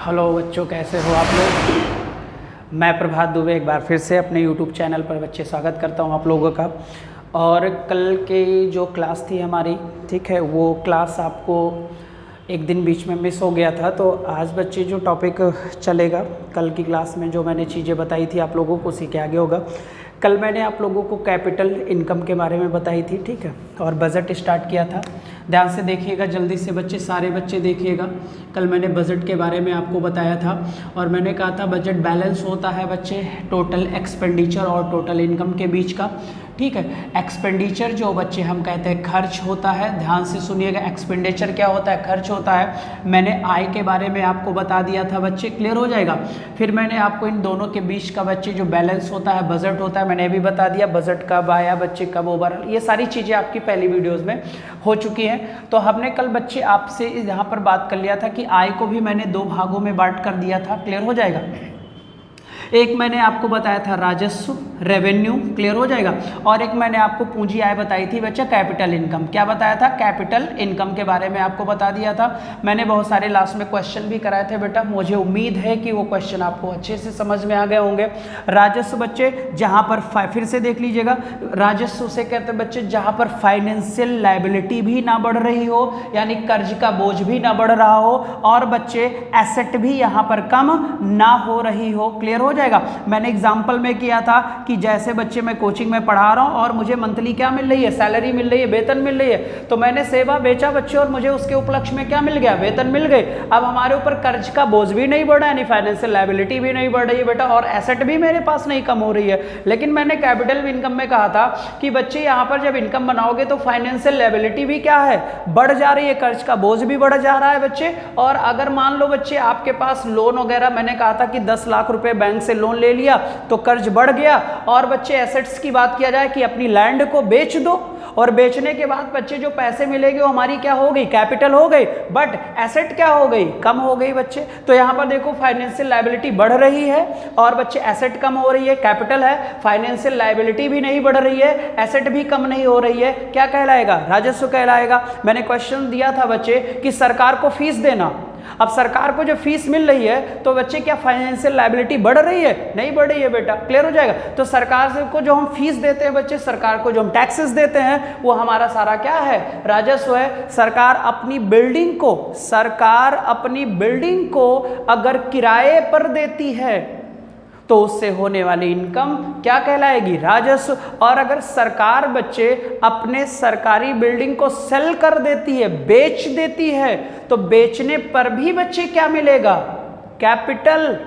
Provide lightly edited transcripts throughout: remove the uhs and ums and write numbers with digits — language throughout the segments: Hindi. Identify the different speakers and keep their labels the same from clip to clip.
Speaker 1: हेलो बच्चों, कैसे हो आप लोग। मैं प्रभात दुबे एक बार फिर से अपने यूट्यूब चैनल पर बच्चे स्वागत करता हूं आप लोगों का। और कल के जो क्लास थी हमारी, ठीक है, वो क्लास आपको एक दिन बीच में मिस हो गया था। तो आज बच्चे जो टॉपिक चलेगा कल की क्लास में, जो मैंने चीज़ें बताई थी आप लोगों को, उसी के आगे होगा। कल मैंने आप लोगों को कैपिटल इनकम के बारे में बताई थी, ठीक है, और बजट स्टार्ट किया था। ध्यान से देखिएगा, जल्दी से बच्चे, सारे बच्चे देखिएगा। कल मैंने बजट के बारे में आपको बताया था और मैंने कहा था बजट बैलेंस होता है बच्चे टोटल एक्सपेंडिचर और टोटल इनकम के बीच का, ठीक है। एक्सपेंडिचर जो बच्चे हम कहते हैं खर्च होता है। ध्यान से सुनिएगा, एक्सपेंडिचर क्या होता है, खर्च होता है। मैंने आय के बारे में आपको बता दिया था बच्चे, क्लियर हो जाएगा। फिर मैंने आपको इन दोनों के बीच का बच्चे जो बैलेंस होता है, बजट होता है, मैंने भी बता दिया बजट कब आया बच्चे, कब ओवरऑल, ये सारी चीज़ें आपकी पहली वीडियोज़ में हो चुकी हैं। तो हमने कल बच्चे आपसे यहाँ पर बात कर लिया था कि आय को भी मैंने दो भागों में बांट कर दिया था, क्लियर हो जाएगा। एक मैंने आपको बताया था राजस्व, रेवेन्यू, क्लियर हो जाएगा। और एक मैंने आपको पूंजी आय बताई थी बच्चा, कैपिटल इनकम। क्या बताया था, कैपिटल इनकम के बारे में आपको बता दिया था। मैंने बहुत सारे लास्ट में क्वेश्चन भी कराए थे बेटा, मुझे उम्मीद है कि वो क्वेश्चन आपको अच्छे से समझ में आ गए होंगे। राजस्व बच्चे जहाँ पर फिर से देख लीजिएगा, राजस्व से कहते हैं बच्चे जहाँ पर फाइनेंशियल लायबिलिटी भी ना बढ़ रही हो, यानी कर्ज का बोझ भी ना बढ़ रहा हो, और बच्चे एसेट भी यहाँ पर कम ना हो रही हो, क्लियर हो जाएगा। मैंने एग्जांपल में किया था कि जैसे बच्चे मैं कोचिंग में पढ़ा रहा हूं और मुझे मंथली क्या मिल रही है, सैलरी मिल रही है, वेतन मिल रही है, तो मैंने सेवा बेचा बच्चे और मुझे उसके उपलक्ष्य में क्या मिल गया, वेतन मिल गई। अब हमारे ऊपर कर्ज का बोझ भी नहीं बढ़ा, यानी फाइनेंशियल लायबिलिटी भी नहीं बढ़ रही है बेटा, और एसेट भी मेरे पास नहीं कम हो रही है। लेकिन मैंने कैपिटल इनकम में कहा था कि बच्चे यहाँ पर जब इनकम बनाओगे तो फाइनेंशियल लायबिलिटी भी क्या है, बढ़ जा रही है, कर्ज का बोझ भी बढ़ जा रहा है बच्चे। और अगर मान लो बच्चे आपके पास लोन वगैरह, मैंने कहा था कि 10 लाख रुपए बैंक से लोन ले लिया तो कर्ज बढ़ गया। और बच्चे एसेट्स की बात किया जाए कि अपनी लैंड को बेच दो, और बेचने के बाद बच्चे जो पैसे मिलेंगे वो हमारी क्या हो गई, कैपिटल हो गई, बट एसेट क्या हो गई, कम हो गई बच्चे। तो यहाँ पर देखो फाइनेंशियल लायबिलिटी बढ़ रही है और बच्चे एसेट कम हो रही है, कैपिटल है, फाइनेंशियल लायबिलिटी भी नहीं बढ़ रही है, एसेट भी कम नहीं हो रही है, क्या कहलाएगा, राजस्व कहलाएगा। मैंने क्वेश्चन दिया था बच्चे कि सरकार को फीस देना, अब सरकार को जो फीस मिल रही है तो बच्चे क्या फाइनेंशियल लायबिलिटी बढ़ रही है, नहीं बढ़ रही है बेटा, क्लियर हो जाएगा। तो सरकार से को जो हम फीस देते हैं बच्चे, सरकार को जो हम टैक्सेस देते हैं, वो हमारा सारा क्या है, राजस्व है। सरकार अपनी बिल्डिंग को अगर किराए पर देती है तो उससे होने वाली इनकम क्या कहलाएगी, राजस्व। और अगर सरकार बच्चे अपने सरकारी बिल्डिंग को सेल कर देती है, बेच देती है, तो बेचने पर भी बच्चे क्या मिलेगा, कैपिटल।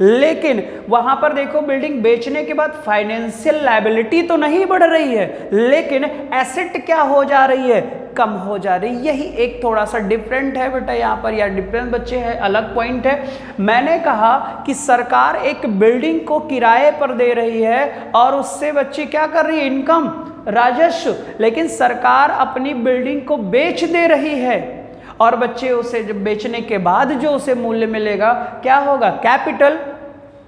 Speaker 1: लेकिन वहां पर देखो बिल्डिंग बेचने के बाद फाइनेंशियल लायबिलिटी तो नहीं बढ़ रही है, लेकिन एसेट क्या हो जा रही है, कम हो जा रही। यही एक थोड़ा सा डिफरेंट है बेटा यहाँ पर, या डिफरेंस बच्चे है, अलग पॉइंट है। मैंने कहा कि सरकार एक बिल्डिंग को किराए पर दे रही है और उससे बच्चे क्या कर रही है, इनकम, राजस्व। लेकिन सरकार अपनी बिल्डिंग को बेच दे रही है और बच्चे उसे जब बेचने के बाद जो उसे मूल्य मिलेगा क्या होगा, कैपिटल।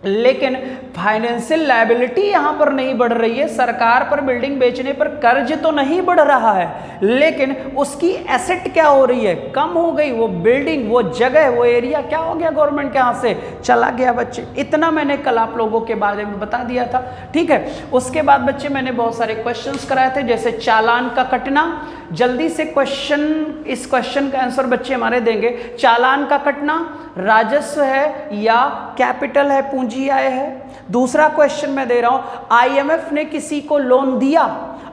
Speaker 1: लेकिन फाइनेंशियल लायबिलिटी यहां पर नहीं बढ़ रही है, सरकार पर बिल्डिंग बेचने पर कर्ज तो नहीं बढ़ रहा है, लेकिन उसकी एसेट क्या हो रही है, कम हो गई। वो बिल्डिंग, वो जगह, वो एरिया क्या हो गया, गवर्नमेंट के हाथ से चला गया बच्चे। इतना मैंने कल आप लोगों के बारे में बता दिया था, ठीक है। उसके बाद बच्चे मैंने बहुत सारे क्वेश्चंस कराए थे, जैसे चालान का कटना। जल्दी से क्वेश्चन, इस क्वेश्चन का आंसर बच्चे हमारे देंगे। चालान का कटना राजस्व है या कैपिटल है, पूंजी आय है। दूसरा क्वेश्चन मैं दे रहा हूं, आईएमएफ ने किसी को लोन दिया,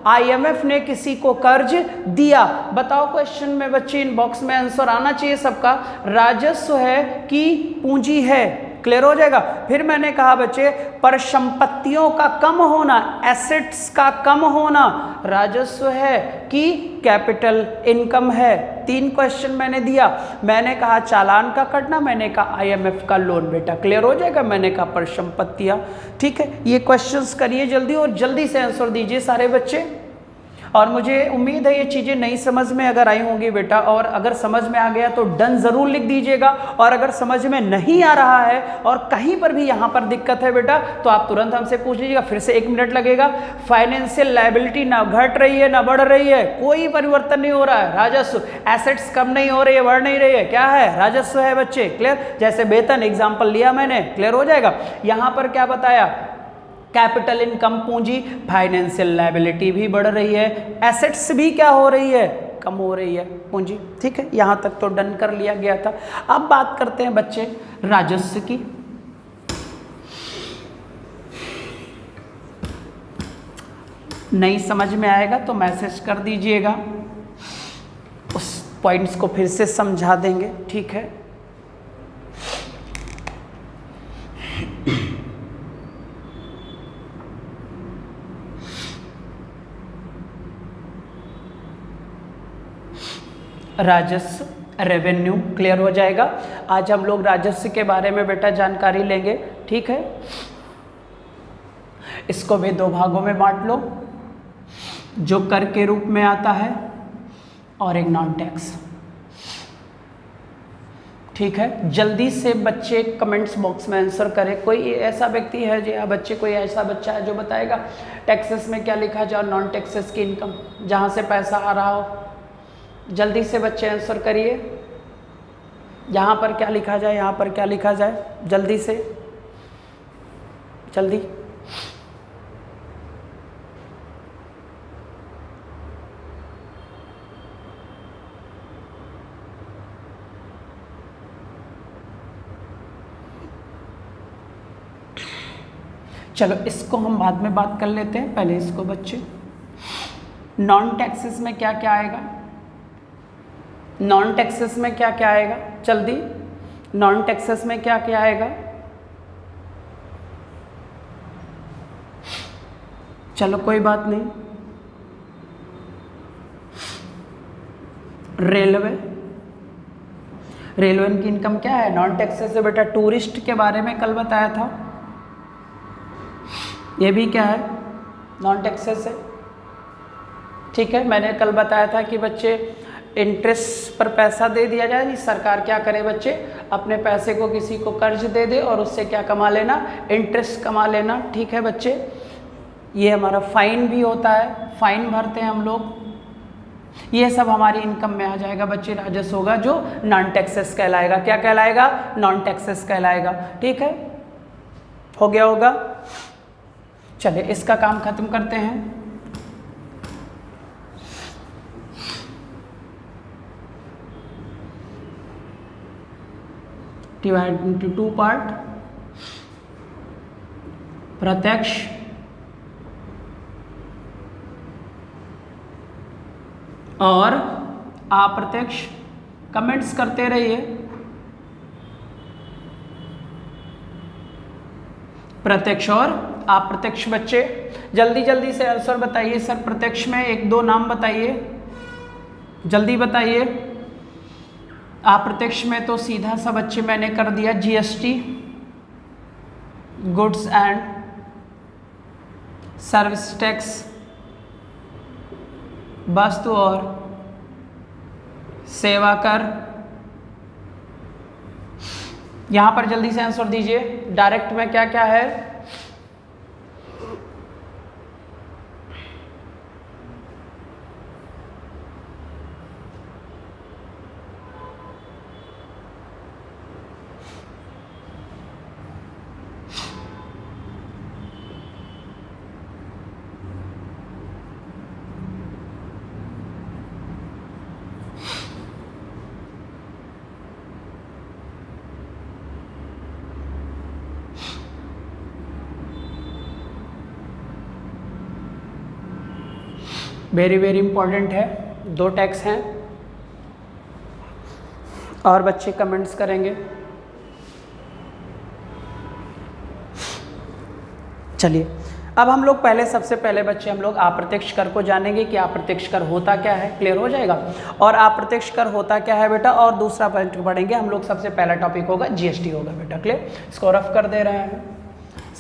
Speaker 1: आईएमएफ ने किसी को कर्ज दिया, बताओ क्वेश्चन में बच्चे इनबॉक्स में आंसर आना चाहिए सबका, राजस्व है कि पूंजी है, क्लियर हो जाएगा। फिर मैंने कहा बच्चे परिसंपत्तियों का कम होना, एसेट्स का कम होना, राजस्व है कि कैपिटल इनकम है। 3 क्वेश्चन मैंने दिया। मैंने कहा चालान का कटना, मैंने कहा आईएमएफ का लोन बेटा, क्लियर हो जाएगा। मैंने कहा परिसंपत्तियां, ठीक है। ये क्वेश्चंस करिए जल्दी और जल्दी से आंसर दीजिए सारे बच्चे। और मुझे उम्मीद है ये चीज़ें नई समझ में अगर आई होंगी बेटा, और अगर समझ में आ गया तो डन ज़रूर लिख दीजिएगा, और अगर समझ में नहीं आ रहा है और कहीं पर भी यहाँ पर दिक्कत है बेटा तो आप तुरंत हमसे पूछ लीजिएगा। फिर से 1 मिनट लगेगा। फाइनेंशियल लायबिलिटी ना घट रही है ना बढ़ रही है, कोई परिवर्तन नहीं हो रहा है। राजस्व, एसेट्स कम नहीं हो रही है, बढ़ नहीं रही है, क्या है? राजस्व है बच्चे। क्लियर? जैसे वेतन एग्जाम्पल लिया मैंने, क्लियर हो जाएगा। यहाँ पर क्या बताया? कैपिटल इनकम पूंजी, फाइनेंशियल लायबिलिटी भी बढ़ रही है, एसेट्स भी क्या हो रही है? कम हो रही है पूंजी। ठीक है, यहाँ तक तो डन कर लिया गया था। अब बात करते हैं बच्चे राजस्व की। नहीं समझ में आएगा तो मैसेज कर दीजिएगा, उस पॉइंट्स को फिर से समझा देंगे। ठीक है, राजस्व, रेवेन्यू क्लियर हो जाएगा। आज हम लोग राजस्व के बारे में बेटा जानकारी लेंगे। ठीक है, इसको भी 2 भागों में बांट लो, जो कर के रूप में आता है और एक नॉन टैक्स। ठीक है, जल्दी से बच्चे कमेंट्स बॉक्स में आंसर करें। कोई ऐसा व्यक्ति है जी, बच्चे कोई ऐसा बच्चा है जो बताएगा टैक्सेस में क्या लिखा जाए, नॉन टैक्सेस की इनकम जहाँ से पैसा आ रहा हो। जल्दी से बच्चे आंसर करिए, यहाँ पर क्या लिखा जाए, यहाँ पर क्या लिखा जाए, जल्दी से, जल्दी। चलो इसको हम बाद में बात कर लेते हैं, पहले इसको बच्चे। नॉन टैक्सेस में क्या क्या आएगा? नॉन टैक्सेस में क्या क्या आएगा? जल्दी, नॉन टैक्सेस में क्या क्या आएगा? चलो कोई बात नहीं। रेलवे, रेलवे की इनकम क्या है? नॉन टैक्सेस से बेटा। टूरिस्ट के बारे में कल बताया था, ये भी क्या है? नॉन टैक्सेस है। ठीक है, मैंने कल बताया था कि बच्चे इंटरेस्ट पर पैसा दे दिया जाए। नहीं, सरकार क्या करे बच्चे, अपने पैसे को किसी को कर्ज दे दे और उससे क्या कमा लेना? इंटरेस्ट कमा लेना। ठीक है बच्चे, ये हमारा फाइन भी होता है, फाइन भरते हैं हम लोग। ये सब हमारी इनकम में आ जाएगा बच्चे। राजस्व होगा जो नॉन टैक्सेस कहलाएगा। क्या कहलाएगा? नॉन टैक्सेस कहलाएगा। ठीक है, हो गया होगा। चलिए इसका काम खत्म करते हैं। डिवाइड इनटू 2 पार्ट, प्रत्यक्ष और अप्रत्यक्ष। कमेंट्स करते रहिए। प्रत्यक्ष और अप्रत्यक्ष बच्चे जल्दी जल्दी से आंसर बताइए। सर प्रत्यक्ष में 1-2 नाम बताइए, जल्दी बताइए। अप्रत्यक्ष में तो सीधा सा बच्चे मैंने कर दिया, GST, goods and service tax, वस्तु और सेवा कर। यहां पर जल्दी से आंसर दीजिए। डायरेक्ट में क्या क्या है? वेरी वेरी इंपॉर्टेंट है, 2 टैक्स हैं और बच्चे कमेंट्स करेंगे। चलिए अब हम लोग सबसे पहले बच्चे हम लोग अप्रत्यक्ष कर को जानेंगे कि अप्रत्यक्ष कर होता क्या है। क्लियर हो जाएगा। और अप्रत्यक्ष कर होता क्या है बेटा, और दूसरा पॉइंट पढ़ेंगे हम लोग। सबसे पहला टॉपिक होगा जीएसटी होगा बेटा। क्लियर, इसको रफ कर दे रहे हैं।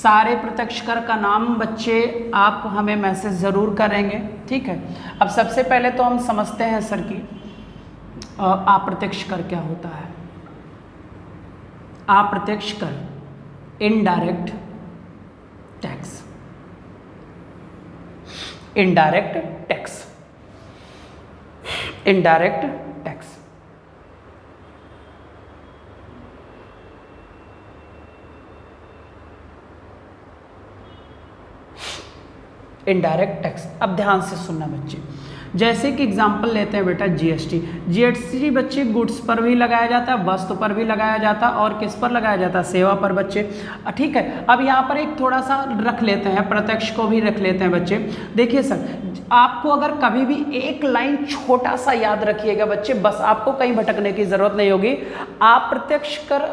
Speaker 1: सारे प्रत्यक्ष कर का नाम बच्चे आप हमें मैसेज ज़रूर करेंगे, ठीक है। अब सबसे पहले तो हम समझते हैं सर कि अप्रत्यक्ष कर क्या होता है। अप्रत्यक्ष कर, indirect tax, indirect tax, indirect tax. Indirect tax, अब ध्यान से सुनना बच्चे। जैसे कि एग्जांपल लेते हैं बेटा जीएसटी। जीएसटी बच्चे गुड्स पर भी लगाया जाता है, वस्तु पर भी लगाया जाता है, और किस पर लगाया जाता है, सेवा पर बच्चे, ठीक है। अब यहाँ पर एक थोड़ा सा रख लेते हैं, प्रत्यक्ष को भी रख लेते हैं बच्चे। देखिए सर, आपको अगर कभी भी एक लाइन छोटा सा याद रखिएगा बच्चे, बस आपको कहीं भटकने की जरूरत नहीं होगी। अप्रत्यक्ष कर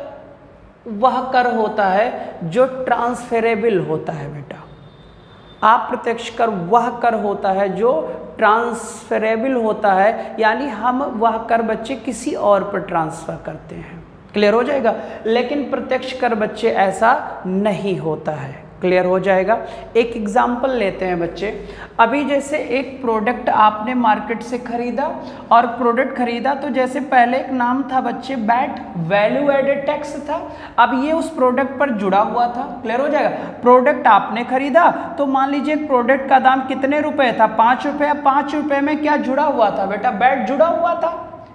Speaker 1: वह कर होता है जो ट्रांसफरेबल होता है बेटा। अप्रत्यक्ष कर वह कर होता है जो ट्रांसफरेबल होता है, यानी हम वह कर बच्चे किसी और पर ट्रांसफर करते हैं। क्लियर हो जाएगा। लेकिन प्रत्यक्ष कर बच्चे ऐसा नहीं होता है। क्लियर हो जाएगा। एक एग्जाम्पल लेते हैं बच्चे। अभी जैसे एक प्रोडक्ट आपने मार्केट से खरीदा, और प्रोडक्ट खरीदा तो जैसे पहले एक नाम था बच्चे वैट, वैल्यू एडेड टैक्स था। अब ये उस प्रोडक्ट पर जुड़ा हुआ था। क्लियर हो जाएगा। प्रोडक्ट आपने खरीदा तो मान लीजिए प्रोडक्ट का दाम कितने रुपए था, 5 रुपये। 5 रुपये में क्या जुड़ा हुआ था बेटा, वैट जुड़ा हुआ था।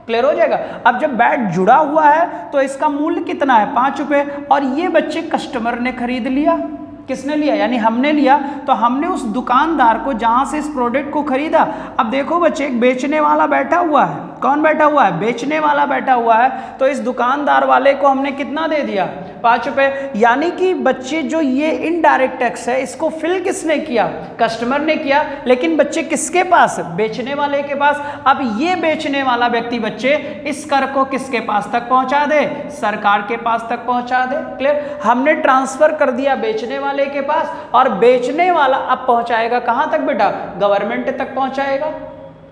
Speaker 1: क्लियर हो जाएगा। अब जब वैट जुड़ा हुआ है तो इसका मूल्य कितना है, 5 रुपये। और ये बच्चे कस्टमर ने खरीद लिया। किसने लिया, यानी हमने लिया। तो हमने उस दुकानदार को जहां से इस प्रोडक्ट को खरीदा, अब देखो बच्चे एक बेचने वाला बैठा हुआ है। कौन बैठा हुआ है, बेचने वाला बैठा हुआ है। तो इस दुकानदार वाले को हमने कितना दे दिया, 5 रुपये। यानी कि बच्चे जो ये इनडायरेक्ट टैक्स है इसको फिल किसने किया, कस्टमर ने किया। लेकिन बच्चे किसके पास, बेचने वाले के पास। अब ये बेचने वाला व्यक्ति बच्चे इस कर को किसके पास तक पहुंचा दे, सरकार के पास तक पहुंचा दे। क्लियर। हमने ट्रांसफर कर दिया बेचने वाले के पास, और बेचने वाला अब पहुंचाएगा कहां तक बेटा, गवर्नमेंट तक पहुंचाएगा।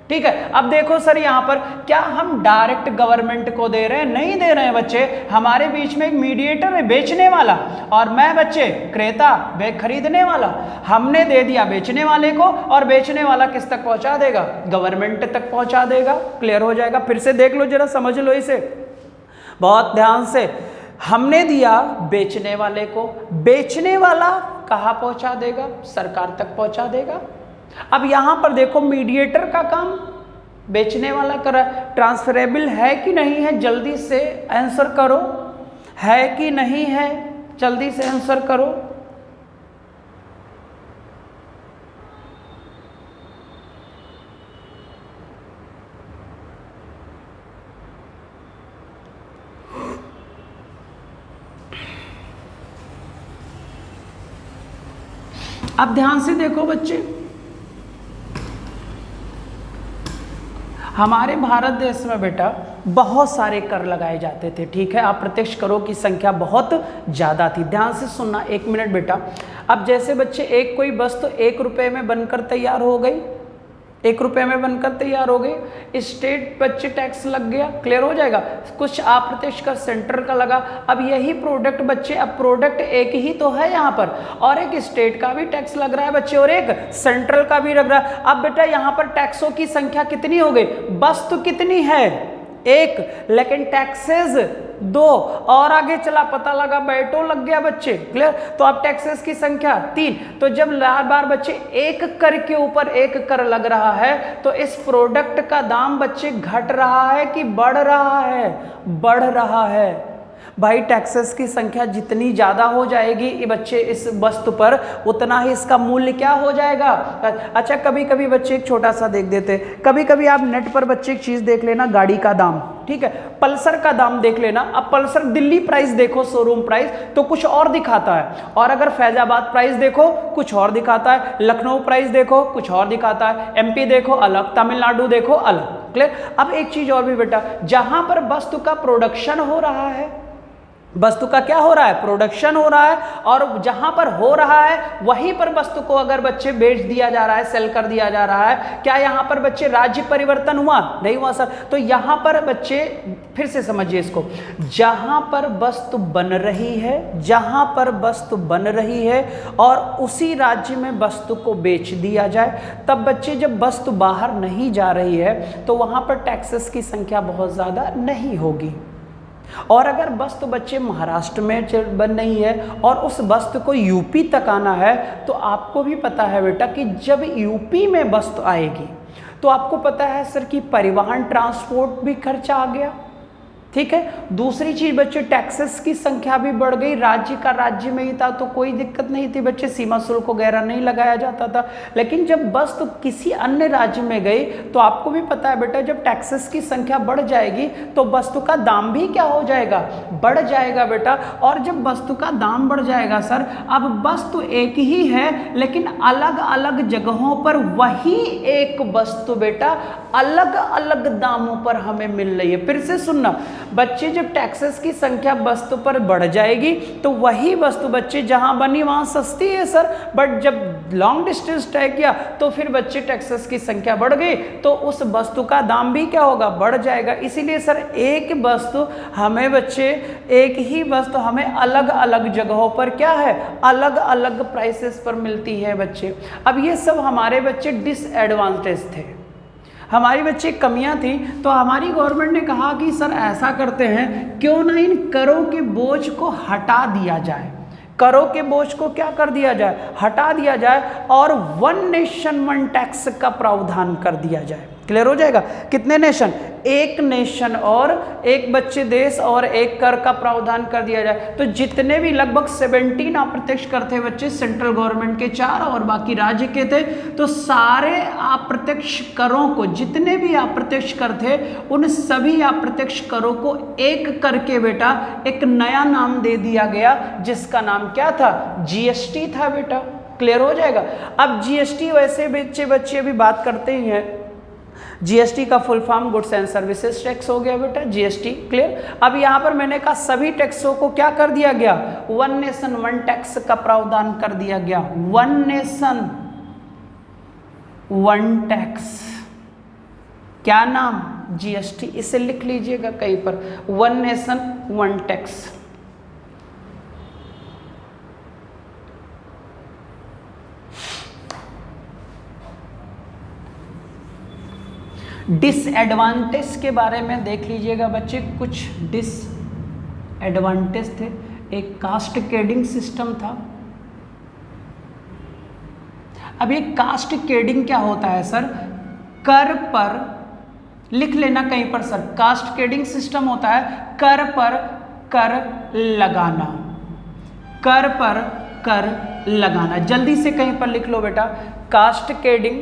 Speaker 1: ठीक है। अब देखो सर यहाँ पर क्या हम डायरेक्ट गवर्नमेंट को दे रहे हैं, नहीं दे रहे हैं बच्चे। हमारे बीच में एक मीडिएटर है, बेचने वाला, और मैं बच्चे क्रेता, खरीदने वाला। हमने दे दिया बेचने वाले को, और बेचने वाला किस तक पहुंचा देगा, गवर्नमेंट तक पहुंचा देगा। क्लियर हो जाएगा। फिर से देख लो जरा, समझ लो इसे बहुत ध्यान से। हमने दिया बेचने वाले को, बेचने वाला कहाँ पहुंचा देगा, सरकार तक पहुंचा देगा। अब यहां पर देखो मीडिएटर का काम बेचने वाला कर रहा है। ट्रांसफरेबल है कि नहीं है, जल्दी से आंसर करो। है कि नहीं है, जल्दी से आंसर करो। अब ध्यान से देखो बच्चे, हमारे भारत देश में बेटा बहुत सारे कर लगाए जाते थे। ठीक है। अप्रत्यक्ष करों की संख्या बहुत ज़्यादा थी। ध्यान से सुनना, 1 मिनट बेटा। अब जैसे बच्चे एक कोई वस्तु 1 रुपये में बनकर तैयार हो गई, 1 रुपये में बनकर तैयार हो गई, स्टेट बच्चे टैक्स लग गया। क्लियर हो जाएगा। कुछ अप्रत्यक्ष कर सेंटर का लगा। अब यही प्रोडक्ट बच्चे, अब प्रोडक्ट एक ही तो है यहाँ पर, और एक स्टेट का भी टैक्स लग रहा है बच्चे, और एक सेंट्रल का भी लग रहा है। अब बेटा यहाँ पर टैक्सों की संख्या कितनी हो गई, वस्तु कितनी है, 1, लेकिन टैक्सेस 2, और आगे चला पता लगा बैटो लग गया बच्चे। क्लियर। तो अब टैक्सेस की संख्या 3। तो जब बार बार बच्चे एक कर के ऊपर एक कर लग रहा है, तो इस प्रोडक्ट का दाम बच्चे घट रहा है कि बढ़ रहा है, बढ़ रहा है। भाई टैक्सेस की संख्या जितनी ज़्यादा हो जाएगी ये बच्चे इस वस्तु पर, उतना ही इसका मूल्य क्या हो जाएगा। अच्छा, कभी कभी बच्चे एक छोटा सा देख देते, कभी कभी आप नेट पर बच्चे एक चीज़ देख लेना, गाड़ी का दाम। ठीक है। पल्सर का दाम देख लेना। अब पल्सर दिल्ली प्राइस देखो, शोरूम प्राइस तो कुछ और दिखाता है, और अगर फैजाबाद प्राइस देखो कुछ और दिखाता है, लखनऊ प्राइस देखो कुछ और दिखाता है, एमपी देखो अलग, तमिलनाडु देखो अलग। क्लियर। अब एक चीज़ और भी बेटा, जहाँ पर वस्तु का प्रोडक्शन हो रहा है, वस्तु का क्या हो रहा है, प्रोडक्शन हो रहा है, और जहां पर हो रहा है वहीं पर वस्तु को अगर बच्चे बेच दिया जा रहा है, सेल कर दिया जा रहा है, क्या यहां पर बच्चे राज्य परिवर्तन हुआ? नहीं हुआ सर। तो यहां पर बच्चे फिर से समझिए इसको, जहां पर वस्तु बन रही है, जहां पर वस्तु बन रही है और उसी राज्य में वस्तु को बेच दिया जाए, तब बच्चे जब वस्तु बाहर नहीं जा रही है तो वहां पर टैक्सेस की संख्या बहुत ज्यादा नहीं होगी। और अगर वस्तु बच्चे महाराष्ट्र में बन रही है और उस वस्तु को यूपी तक आना है, तो आपको भी पता है बेटा कि जब यूपी में वस्तु आएगी तो आपको पता है सर कि परिवहन ट्रांसपोर्ट भी खर्चा आ गया, ठीक है। दूसरी चीज बच्चे, टैक्सेस की संख्या भी बढ़ गई, राज्य का राज्य में ही था तो कोई दिक्कत नहीं थी बच्चे, सीमा शुल्क वगैरह नहीं लगाया जाता था। लेकिन जब वस्तु किसी अन्य राज्य में गई तो आपको भी पता है बेटा, जब टैक्सेस की संख्या बढ़ जाएगी तो वस्तु का दाम भी क्या हो जाएगा, बढ़ जाएगा बेटा। और जब वस्तु का दाम बढ़ जाएगा सर, अब वस्तु एक ही है लेकिन अलग अलग जगहों पर वही एक वस्तु बेटा अलग अलग दामों पर हमें मिल रही है। फिर से सुनना बच्चे, जब टैक्सेस की संख्या वस्तु पर बढ़ जाएगी तो वही वस्तु बच्चे जहां बनी वहां सस्ती है सर, बट जब लॉन्ग डिस्टेंस तय किया तो फिर बच्चे टैक्सेस की संख्या बढ़ गई तो उस वस्तु का दाम भी क्या होगा, बढ़ जाएगा। इसीलिए सर एक वस्तु हमें बच्चे, एक ही वस्तु हमें अलग अलग जगहों पर क्या है, अलग अलग प्राइसेस पर मिलती है बच्चे। अब ये सब हमारे बच्चे डिसएडवांटेज थे, हमारी बच्चे कमियां थी, तो हमारी गवर्नमेंट ने कहा कि सर ऐसा करते हैं, क्यों ना इन करों के बोझ को हटा दिया जाए, करों के बोझ को क्या कर दिया जाए, हटा दिया जाए और वन नेशन वन टैक्स का प्रावधान कर दिया जाए। क्लियर हो जाएगा, कितने नेशन, एक नेशन और एक बच्चे देश और एक कर का प्रावधान कर दिया जाए। तो जितने भी लगभग 17 अप्रत्यक्ष कर थे बच्चे सेंट्रल गवर्नमेंट के 4 और बाकी राज्य के थे, तो सारे अप्रत्यक्ष करों को, जितने भी अप्रत्यक्ष कर थे उन सभी अप्रत्यक्ष करों को एक करके बेटा एक नया नाम दे दिया गया, जिसका नाम क्या था, जीएसटी था बेटा। क्लियर हो जाएगा। अब जीएसटी वैसे बच्चे अभी बात करते ही हैं, जीएसटी का full form goods and services tax हो गया बेटा, जीएसटी। क्लियर। अब यहां पर मैंने कहा सभी टैक्सों को क्या कर दिया गया, वन नेशन वन टैक्स का प्रावधान कर दिया गया। वन नेशन वन टैक्स, क्या नाम, जीएसटी। इसे लिख लीजिएगा कहीं पर, one nation one tax. Disadvantage के बारे में देख लीजिएगा बच्चे, कुछ डिसएडवांटेज थे। एक कास्ट केडिंग सिस्टम था। अब ये कास्ट केडिंग क्या होता है सर, कर पर, लिख लेना कहीं पर सर, कास्ट केडिंग सिस्टम होता है कर पर कर लगाना, कर पर कर लगाना। जल्दी से कहीं पर लिख लो बेटा, कास्ट केडिंग,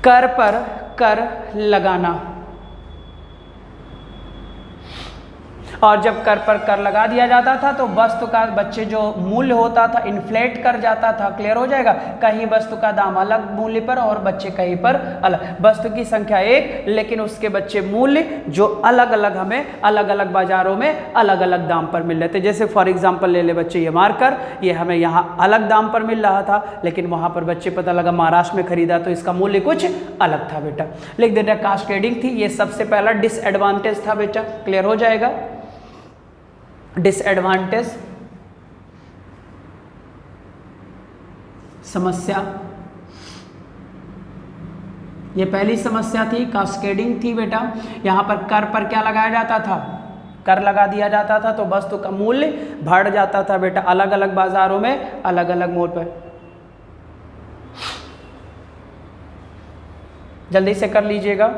Speaker 1: कर पर कर लगाना। और जब कर पर कर लगा दिया जाता था तो वस्तु का बच्चे जो मूल्य होता था इन्फ्लेट कर जाता था। क्लियर हो जाएगा। कहीं वस्तु का दाम अलग मूल्य पर और बच्चे कहीं पर अलग, वस्तु की संख्या एक लेकिन उसके बच्चे मूल्य जो अलग अलग, हमें अलग अलग बाजारों में अलग अलग दाम पर मिल रहे थे। जैसे फॉर एग्जांपल ले ले बच्चे, ये मार्कर, ये हमें यहाँ अलग दाम पर मिल रहा था लेकिन वहाँ पर बच्चे पता लगा महाराष्ट्र में खरीदा तो इसका मूल्य कुछ अलग था बेटा। लिख देना कास्ट ट्रेडिंग थी, ये सबसे पहला डिसएडवांटेज था बेटा। क्लियर हो जाएगा। डिसएडवांटेज, समस्या, ये पहली समस्या थी, कास्केडिंग थी बेटा। यहां पर क्या लगाया जाता था, कर लगा दिया जाता था तो वस्तु का मूल्य बढ़ जाता था बेटा, अलग अलग बाजारों में अलग अलग मोड़ पर। जल्दी से कर लीजिएगा।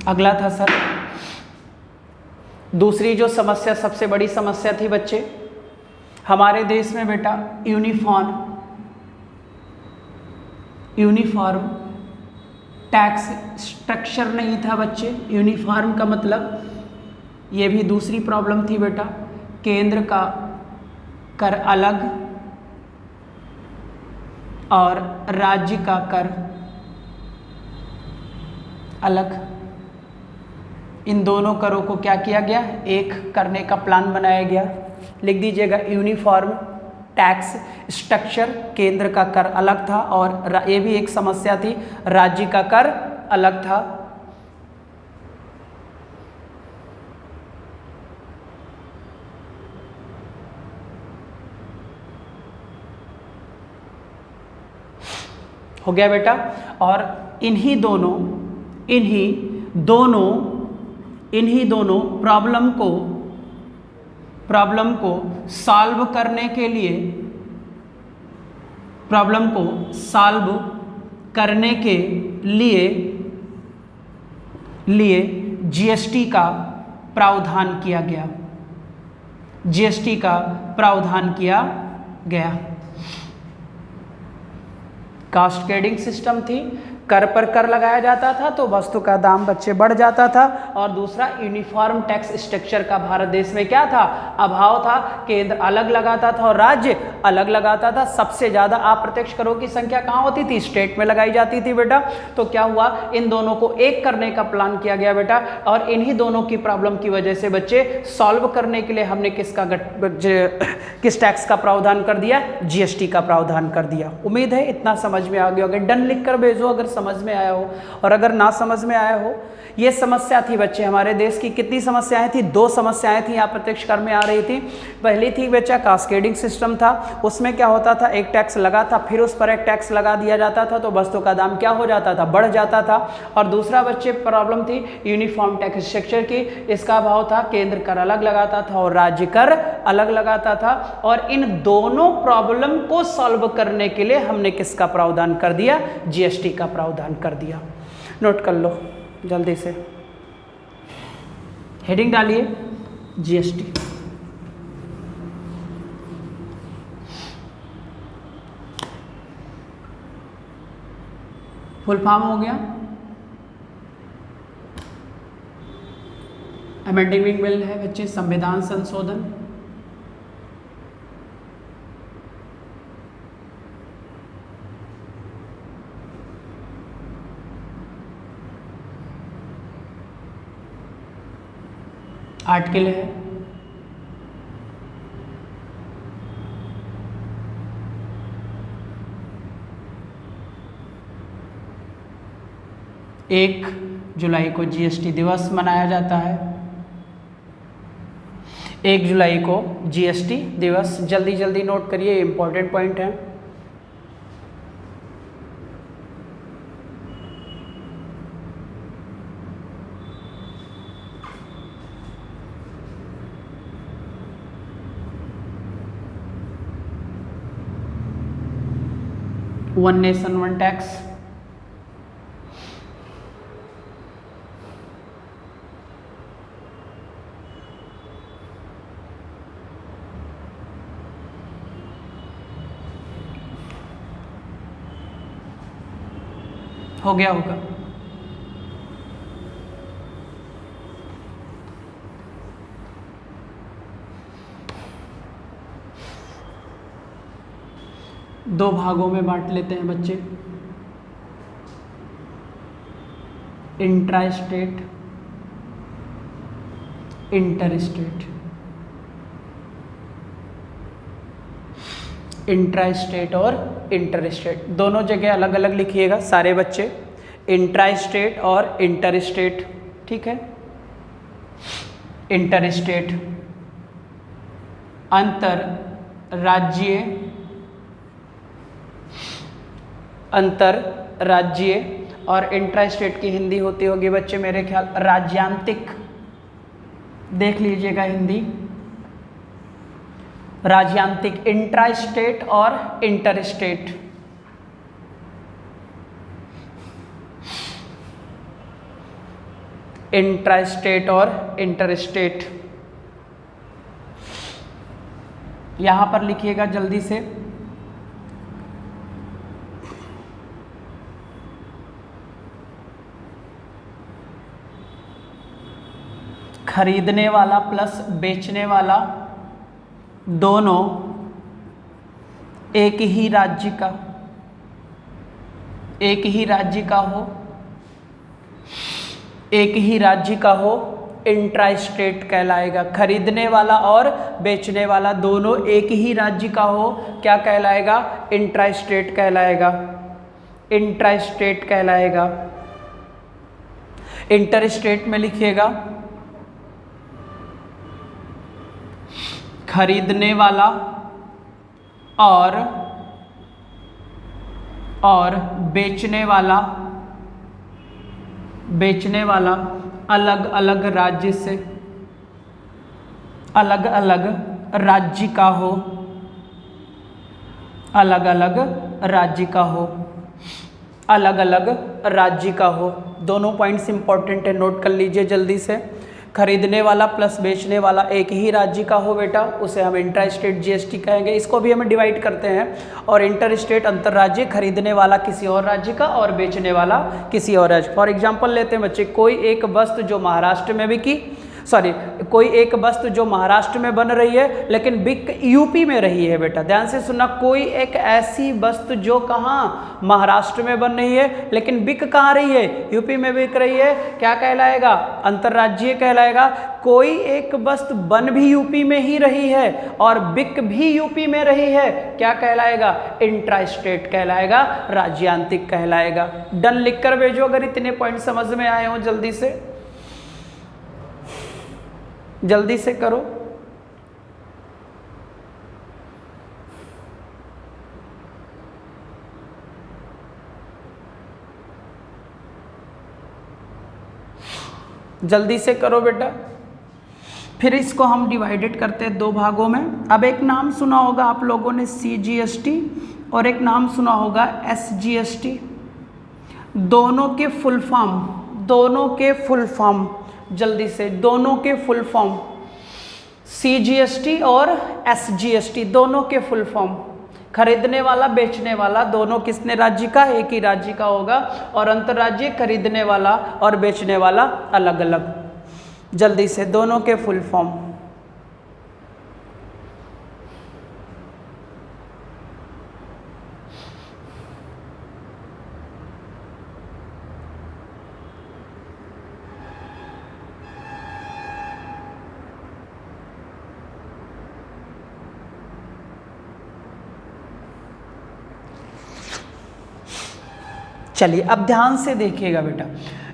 Speaker 1: अगला था सर, दूसरी जो समस्या, सबसे बड़ी समस्या थी बच्चे, हमारे देश में बेटा यूनिफॉर्म टैक्स स्ट्रक्चर नहीं था बच्चे। यूनिफॉर्म का मतलब, ये भी दूसरी प्रॉब्लम थी बेटा। केंद्र का कर अलग और राज्य का कर अलग। इन दोनों करों को क्या किया गया, एक करने का प्लान बनाया गया। लिख दीजिएगा यूनिफॉर्म टैक्स स्ट्रक्चर, केंद्र का कर अलग था और ये भी एक समस्या थी, राज्य का कर अलग था। हो गया बेटा। और इन्हीं दोनों प्रॉब्लम को सॉल्व करने के लिए जीएसटी का प्रावधान किया गया। कास्केडिंग सिस्टम थी, कर पर कर लगाया जाता था तो वस्तु का दाम बच्चे बढ़ जाता था। और दूसरा यूनिफॉर्म टैक्स स्ट्रक्चर का भारत देश में क्या था, अभाव था। केंद्र अलग लगाता था और राज्य अलग लगाता था। सबसे ज़्यादा अप्रत्यक्ष करों की संख्या कहाँ होती थी, स्टेट में लगाई जाती थी बेटा। तो क्या हुआ, इन दोनों को एक करने का प्लान किया गया बेटा। और इन्हीं दोनों की प्रॉब्लम की वजह से बच्चे सॉल्व करने के लिए हमने किस टैक्स का प्रावधान कर दिया, जीएसटी का प्रावधान कर दिया। उम्मीद है इतना समझ में आ गया होगा। डन लिख कर भेजो अगर समझ में आया हो, और अगर ना समझ में आया हो। ये समस्या थी बच्चे हमारे देश की। कितनी समस्याएं थी, 2 समस्याएं थी यहाँ प्रत्यक्ष कर में आ रही थी। पहली थी बच्चा कास्केडिंग सिस्टम था, उसमें क्या होता था, एक टैक्स लगा था फिर उस पर एक टैक्स लगा दिया जाता था तो वस्तु का दाम क्या हो जाता था, बढ़ जाता था। और दूसरा बच्चे प्रॉब्लम थी यूनिफॉर्म टैक्स स्ट्रक्चर की। इसका अभाव था, केंद्र कर अलग लगाता था और राज्य कर अलग लगाता था। और इन दोनों प्रॉब्लम को सॉल्व करने के लिए हमने किसका प्रावधान कर दिया, जीएसटी का प्रावधान कर दिया। नोट कर लो जल्दी से, हेडिंग डालिए जीएसटी। फुल फॉर्म हो गया अमेंडमेंट बिल है बच्चे, संविधान संशोधन। आर्टिकल है एक जुलाई को जीएसटी दिवस मनाया जाता है। 1 जुलाई को जीएसटी दिवस। जल्दी जल्दी नोट करिए, इंपॉर्टेंट पॉइंट है। वन नेशन वन टैक्स, हो गया होगा। दो भागों में बांट लेते हैं बच्चे, intra state, inter state. Intra state और इंटर स्टेट दोनों जगह अलग अलग लिखिएगा सारे बच्चे, इंट्रा स्टेट और इंटर स्टेट, ठीक है। इंटर स्टेट अंतरराज्यीय और इंट्रा स्टेट की हिंदी होती होगी बच्चे मेरे ख्याल राज्यांतिक। देख लीजिएगा हिंदी, राज्यांतिक, इंट्रा स्टेट और इंटर स्टेट। इंट्रा स्टेट और इंटर स्टेट यहां पर लिखिएगा जल्दी से। खरीदने वाला प्लस बेचने वाला दोनों एक ही राज्य का हो इंट्रा स्टेट कहलाएगा। खरीदने वाला और बेचने वाला दोनों एक ही राज्य का हो, क्या कहलाएगा? इंट्रा स्टेट कहलाएगा। इंटर स्टेट में लिखिएगा खरीदने वाला और बेचने वाला अलग अलग राज्य का हो। दोनों पॉइंट्स इंपॉर्टेंट है, नोट कर लीजिए जल्दी से। खरीदने वाला प्लस बेचने वाला एक ही राज्य का हो बेटा, उसे हम इंट्रा स्टेट जीएसटी कहेंगे। इसको भी हम डिवाइड करते हैं। और इंटर स्टेट अंतर्राज्य, खरीदने वाला किसी और राज्य का और बेचने वाला किसी और राज्य। फॉर एग्जांपल लेते हैं बच्चे, कोई एक वस्तु जो महाराष्ट्र में बन रही है लेकिन बिक यूपी में रही है बेटा, ध्यान से सुनना। कोई एक ऐसी वस्तु जो कहाँ महाराष्ट्र में बन रही है लेकिन बिक कहाँ रही है? यूपी में बिक रही है, क्या कहलाएगा? अंतर्राज्यीय कहलाएगा। कोई एक वस्तु बन भी यूपी में ही रही है और बिक भी यूपी में रही है, क्या कहलाएगा? इंट्रा स्टेट कहलाएगा, राज्यांतिक कहलाएगा। डन लिख कर भेजो अगर इतने पॉइंट समझ में आए हो। जल्दी से करो। जल्दी से करो बेटा। फिर इसको हम डिवाइडेड करते हैं दो भागों में। अब एक नाम सुना होगा आप लोगों ने CGST और एक नाम सुना होगा SGST। दोनों के फुल फॉर्म जल्दी से, दोनों के फुल फॉर्म CGST और SGST, दोनों के फुल फॉर्म। खरीदने वाला बेचने वाला दोनों किसने राज्य का? एक ही राज्य का होगा। और अंतर्राज्यीय खरीदने वाला और बेचने वाला अलग अलग। जल्दी से, दोनों के फुल फॉर्म। चलिए अब ध्यान से देखिएगा बेटा,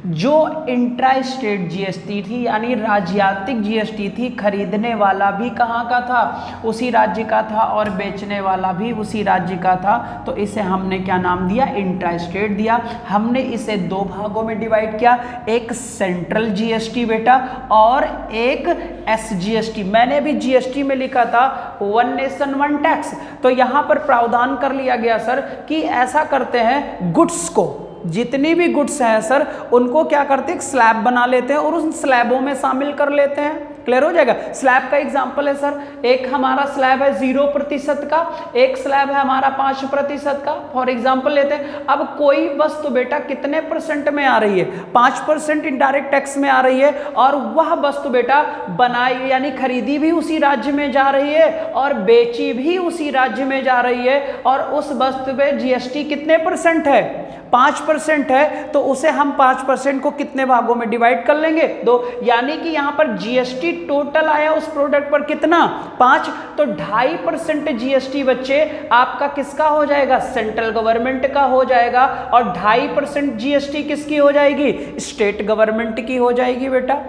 Speaker 1: जो इंट्रा स्टेट जीएसटी थी यानी राज्यातिक जीएसटी थी, खरीदने वाला भी कहाँ का था? उसी राज्य का था और बेचने वाला भी उसी राज्य का था। तो इसे हमने क्या नाम दिया? इंट्रा स्टेट दिया। हमने इसे दो भागों में डिवाइड किया, एक सेंट्रल जीएसटी बेटा और एक एसजीएसटी। मैंने भी जीएसटी में लिखा था वन नेशन वन टैक्स। तो यहाँ पर प्रावधान कर लिया गया सर कि ऐसा करते हैं, गुड्स को, जितनी भी गुड्स हैं सर उनको क्या करते हैं? स्लैब बना लेते हैं और उन स्लैबों में शामिल कर लेते हैं। क्लियर हो जाएगा? स्लैब का एग्जांपल है सर, एक हमारा स्लैब है 0% का, एक स्लैब है हमारा 5% का। फॉर एग्जांपल लेते हैं। अब कोई वस्तु बेटा कितने परसेंट में आ रही है? 5% इनडायरेक्ट टैक्स में आ रही है और वह वस्तु बेटा बनाई यानी खरीदी भी उसी राज्य में जा रही है और बेची भी उसी राज्य में जा रही है। और उस वस्तु पे जीएसटी कितने परसेंट है? 5% है। तो उसे हम 5% को कितने भागों में डिवाइड कर लेंगे? 2। यानी कि यहां पर जीएसटी टोटल आया उस प्रोडक्ट पर कितना? 5। तो 2.5% जीएसटी बच्चे आपका किसका हो जाएगा? सेंट्रल गवर्नमेंट का हो जाएगा। और 2.5% जीएसटी किसकी हो जाएगी? स्टेट गवर्नमेंट की हो जाएगी बेटा।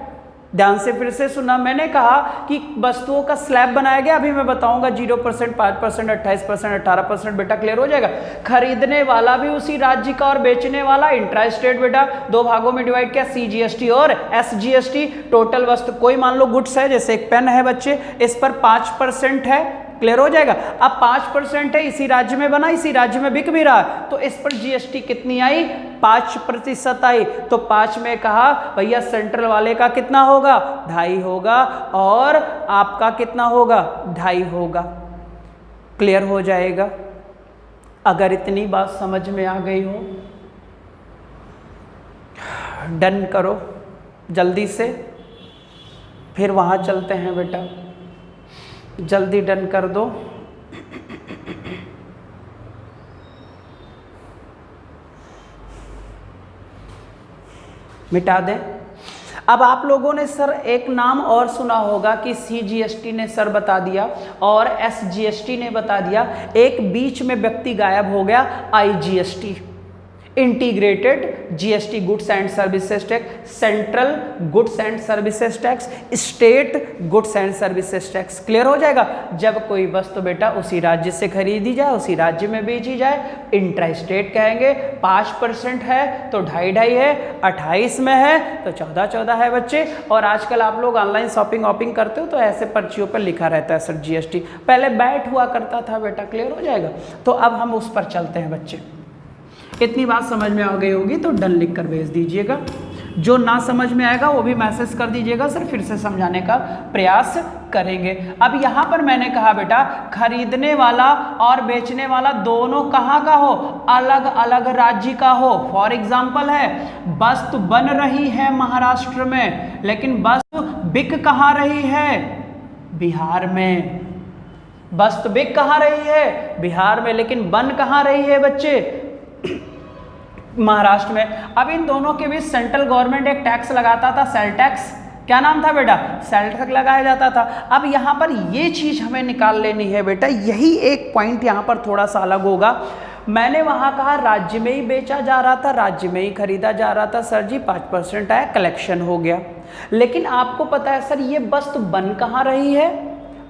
Speaker 1: ध्यान से फिर से सुना, मैंने कहा कि वस्तुओं का स्लैब बनाया गया, अभी मैं बताऊंगा 0%, 5%, 28%, 18%। बेटा क्लियर हो जाएगा? खरीदने वाला भी उसी राज्य का और बेचने वाला इंट्रा स्टेट बेटा। दो भागों में डिवाइड किया, सीजीएसटी और एसजीएसटी। टोटल वस्तु कोई मान लो गुड्स है, जैसे एक पेन है बच्चे, इस पर 5% है। क्लियर हो जाएगा? अब 5% है, इसी राज्य में बना, इसी राज्य में बिक भी रहा, तो इस पर जीएसटी कितनी आई? 5% आई। तो 5 में कहा भैया सेंट्रल वाले का कितना होगा? 2.5 होगा और आपका कितना होगा? 2.5 होगा। क्लियर हो जाएगा? अगर इतनी बात समझ में आ गई हो, डन करो जल्दी से, फिर वहां चलते हैं बेटा। जल्दी डन कर दो। मिटा दें। अब आप लोगों ने सर एक नाम और सुना होगा कि CGST ने सर बता दिया और SGST ने बता दिया, एक बीच में व्यक्ति गायब हो गया, IGST, integrated GST goods and services tax, central goods and services tax, state goods and services tax. Clear हो जाएगा। जब कोई वस्तु बेटा उसी राज्य से खरीदी जाए, उसी राज्य में बेची जाए, इंट्रा स्टेट कहेंगे। 5% है तो 2.5 है, 28 में है तो 14 है बच्चे। और आजकल आप लोग ऑनलाइन शॉपिंग वॉपिंग करते हो तो ऐसे पर्चियों पर लिखा रहता है सर GST, पहले बैट हुआ करता था बेटा। क्लियर हो जाएगा। तो अब हम उस पर चलते हैं बच्चे। इतनी बात समझ में आ गई होगी तो डन लिख कर भेज दीजिएगा। जो ना समझ में आएगा वो भी मैसेज कर दीजिएगा सर, फिर से समझाने का प्रयास करेंगे। अब यहाँ पर मैंने कहा बेटा खरीदने वाला और बेचने वाला दोनों कहाँ का हो, अलग अलग राज्य का हो। फॉर एग्जाम्पल है वस्तु बन रही है महाराष्ट्र में, लेकिन वस्तु बिक कहाँ रही है, बिहार में। वस्तु बिक कहाँ रही है, बिहार में, लेकिन बन कहाँ रही है बच्चे, महाराष्ट्र में। अब इन दोनों के बीच सेंट्रल गवर्नमेंट एक टैक्स लगाता था, सेल टैक्स। क्या नाम था बेटा, सेल टैक्स लगाया जाता था। अब यहाँ पर ये चीज हमें निकाल लेनी है बेटा, यही एक पॉइंट यहाँ पर थोड़ा सा अलग होगा। मैंने वहां कहा राज्य में ही बेचा जा रहा था, राज्य में ही खरीदा जा रहा था। सर जी 5% आया, कलेक्शन हो गया। लेकिन आपको पता है सर ये वस्तु बन कहाँ रही है,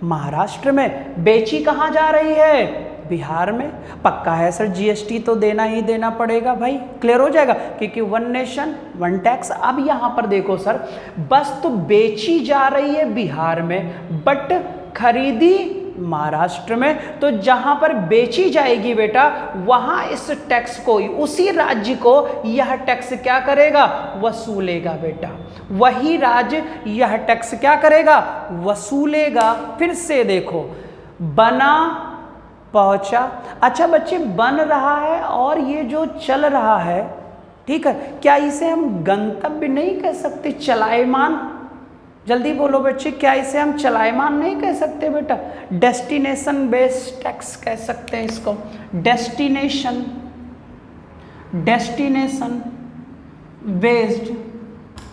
Speaker 1: महाराष्ट्र में, बेची कहाँ जा रही है, बिहार में। पक्का है सर GST तो देना ही देना पड़ेगा भाई। क्लियर हो जाएगा, क्योंकि 1 नेशन 1 टैक्स। अब यहाँ पर देखो सर वस्तु बेची जा रही है बिहार में बट खरीदी महाराष्ट्र में, तो जहां पर बेची जाएगी बेटा वहां इस टैक्स को, उसी राज्य को यह टैक्स क्या करेगा, वसूलेगा बेटा। वही राज्य यह टैक्स क्या करेगा, वसूलेगा। फिर से देखो बना पहुंचा। अच्छा बच्चे बन रहा है और ये जो चल रहा है, ठीक है, क्या इसे हम गंतव्य नहीं कह सकते, चलायमान? जल्दी बोलो बच्चे, क्या इसे हम चलायमान नहीं कह सकते बेटा? डेस्टिनेशन बेस्ड टैक्स कह सकते हैं इसको, destination based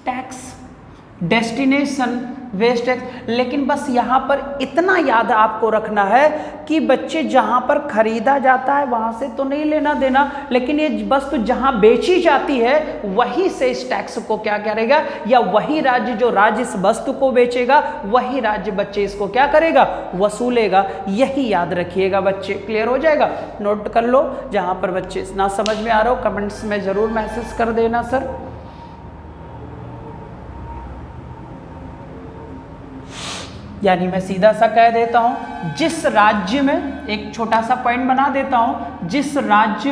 Speaker 1: tax, destination based tax. लेकिन बस यहाँ पर इतना याद आपको रखना है कि बच्चे जहाँ पर खरीदा जाता है वहाँ से तो नहीं लेना देना, लेकिन ये वस्तु जहाँ बेची जाती है वहीं से इस टैक्स को क्या करेगा, या वही राज्य जो राज्य इस वस्तु को बेचेगा वही राज्य बच्चे इसको क्या करेगा, वसूलेगा। यही याद रखिएगा बच्चे। क्लियर हो जाएगा, नोट कर लो। जहाँ पर बच्चे ना समझ में आ रहा हो कमेंट्स में ज़रूर मैसेज कर देना सर। यानी मैं सीधा सा कह देता हूं, जिस राज्य में, एक छोटा सा पॉइंट बना देता हूं, जिस राज्य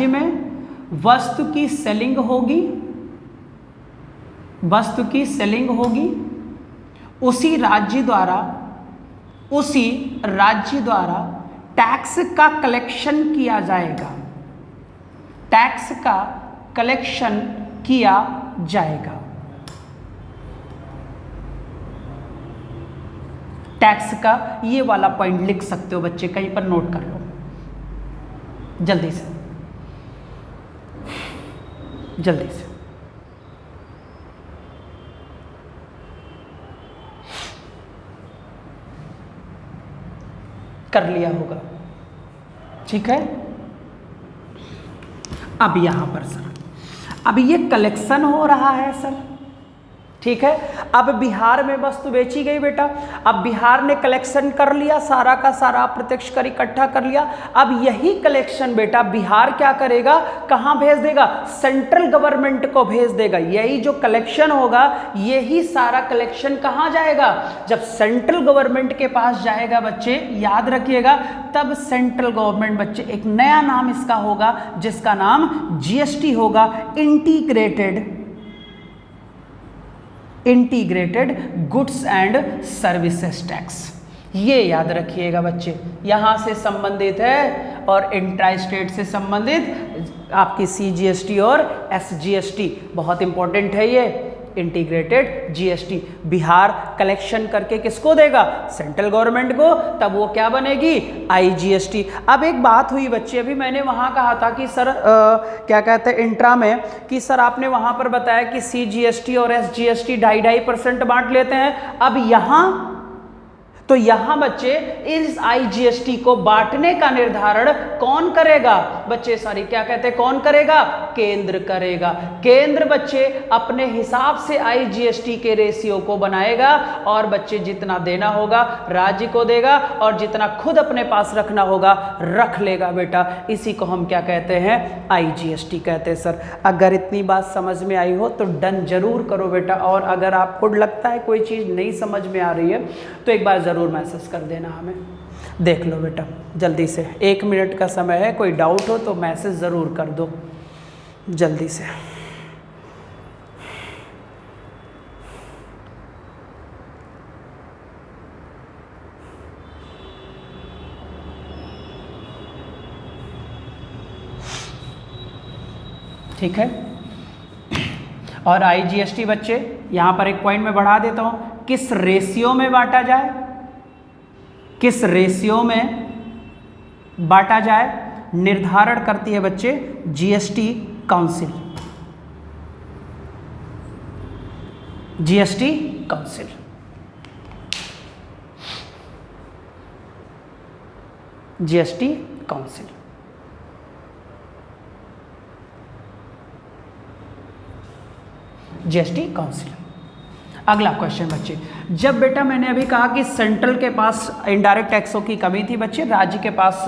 Speaker 1: में वस्तु की सेलिंग होगी, उसी राज्य द्वारा टैक्स का कलेक्शन किया जाएगा, टैक्स का कलेक्शन किया जाएगा। टैक्स का ये वाला पॉइंट लिख सकते हो बच्चे, कहीं पर नोट कर लो जल्दी से। कर लिया होगा, ठीक है। अब यहां पर सर, अब ये कलेक्शन हो रहा है सर, ठीक है। अब बिहार में वस्तु बेची गई बेटा, अब बिहार ने कलेक्शन कर लिया, सारा का सारा अप्रत्यक्ष कर इकट्ठा कर लिया। अब यही कलेक्शन बेटा बिहार क्या करेगा, कहां भेज देगा, सेंट्रल गवर्नमेंट को भेज देगा। यही जो कलेक्शन होगा, यही सारा कलेक्शन कहां जाएगा, जब सेंट्रल गवर्नमेंट के पास जाएगा बच्चे, याद रखिएगा, तब सेंट्रल गवर्नमेंट बच्चे एक नया नाम इसका होगा, जिसका नाम GST होगा, integrated goods and services tax. ये याद रखिएगा बच्चे, यहाँ से संबंधित है और इंट्रा स्टेट से संबंधित आपकी CGST और SGST, बहुत इंपॉर्टेंट है ये। Integrated GST. बिहार कलेक्शन करके किसको देगा? सेंट्रल गवर्नमेंट को, तब वो क्या बनेगी? आईजीएसटी। अब एक बात हुई बच्चे, अभी मैंने वहां कहा था कि सर क्या कहते हैं इंट्रा में कि सर आपने वहां पर बताया कि सीजीएसटी और एसजीएसटी 2.5% बांट लेते हैं। अब यहां तो यहां बच्चे इस आईजीएसटी को बांटने का निर्धारण कौन करेगा? बच्चे सॉरी क्या कहते हैं, कौन करेगा? केंद्र करेगा। केंद्र बच्चे अपने हिसाब से आईजीएसटी के रेशियो को बनाएगा और बच्चे जितना देना होगा राज्य को देगा और जितना खुद अपने पास रखना होगा रख लेगा बेटा। इसी को हम क्या कहते हैं? आईजीएसटी कहते हैं। सर अगर इतनी बात समझ में आई हो तो डन जरूर करो बेटा, और अगर आपको लगता है कोई चीज़ नहीं समझ में आ रही है तो एक बार जरूर मैसेज कर देना हमें। देख लो बेटा जल्दी से, 1 मिनट का समय है, कोई डाउट हो तो मैसेज ज़रूर कर दो जल्दी से। ठीक है। और आईजीएसटी बच्चे यहाँ पर एक पॉइंट में बढ़ा देता हूँ, किस रेशियो में बांटा जाए, किस रेशियो में बांटा जाए निर्धारण करती है बच्चे GST council. GST council GST council. GST council. अगला क्वेश्चन बच्चे, जब बेटा मैंने अभी कहा कि सेंट्रल के पास इनडायरेक्ट टैक्सों की कमी थी बच्चे, राज्य के पास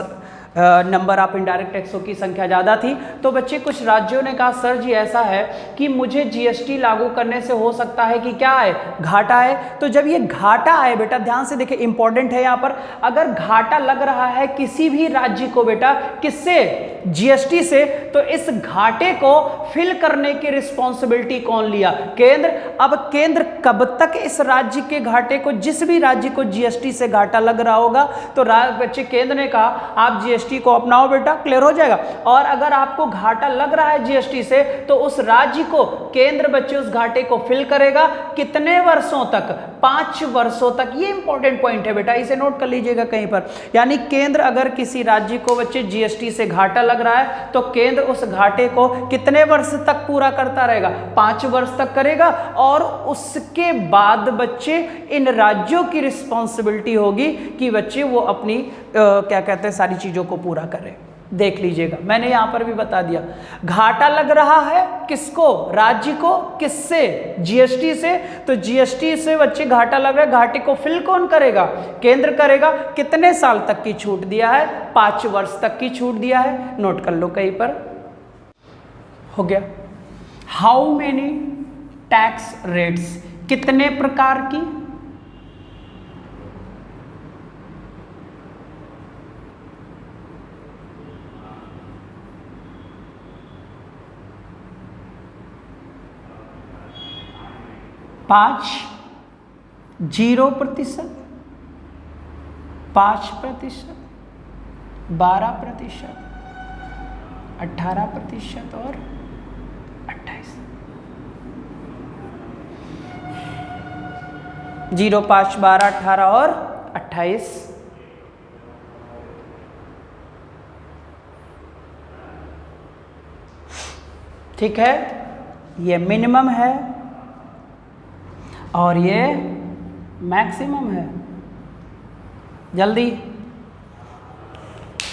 Speaker 1: नंबर ऑफ इनडायरेक्ट टैक्सों की संख्या ज़्यादा थी, तो बच्चे कुछ राज्यों ने कहा सर जी ऐसा है कि मुझे जीएसटी लागू करने से हो सकता है कि क्या है? घाटा है। तो जब ये घाटा है बेटा ध्यान से देखिए, इंपॉर्टेंट है यहाँ पर, अगर घाटा लग रहा है किसी भी राज्य को बेटा, किससे? जीएसटी से, तो इस घाटे को फिल करने की रिस्पॉन्सिबिलिटी कौन लिया? केंद्र। अब केंद्र कब तक इस राज्य के घाटे को, जिस भी राज्य को जीएसटी से घाटा लग रहा होगा तो बच्चे केंद्र ने कहा आप जीएसटी को अपनाओ बेटा, क्लियर हो जाएगा। और अगर आपको घाटा लग रहा है जीएसटी से तो उस राज्य को केंद्र बच्चे उस घाटे को फिल करेगा। कितने वर्षों तक? 5 वर्षों तक। ये इंपॉर्टेंट पॉइंट है बेटा, इसे नोट कर लीजिएगा कहीं पर। यानी केंद्र अगर किसी राज्य को बच्चे जीएसटी से घाटा लग रहा है तो केंद्र उस घाटे को कितने वर्ष तक पूरा करता रहेगा? 5 वर्ष तक करेगा। और उसके बाद बच्चे इन राज्यों की रिस्पॉन्सिबिलिटी होगी कि बच्चे वो अपनी क्या कहते हैं सारी चीजों को पूरा करें। देख लीजिएगा, मैंने यहां पर भी बता दिया, घाटा लग रहा है किसको? राज्य को। किससे? जीएसटी से। तो जीएसटी से बच्चे घाटा लग रहा है, घाटे को फिल कौन करेगा? केंद्र करेगा। कितने साल तक की छूट दिया है? 5 वर्ष तक की छूट दिया है। नोट कर लो कहीं पर। हो गया। हाउ मेनी टैक्स रेट्स, कितने प्रकार की? पाँच, 0%, 5%, 12%, 18% और 28। 0, 5, 12, 18 और 28। ठीक है, ये मिनिमम है और ये मैक्सिमम है। जल्दी,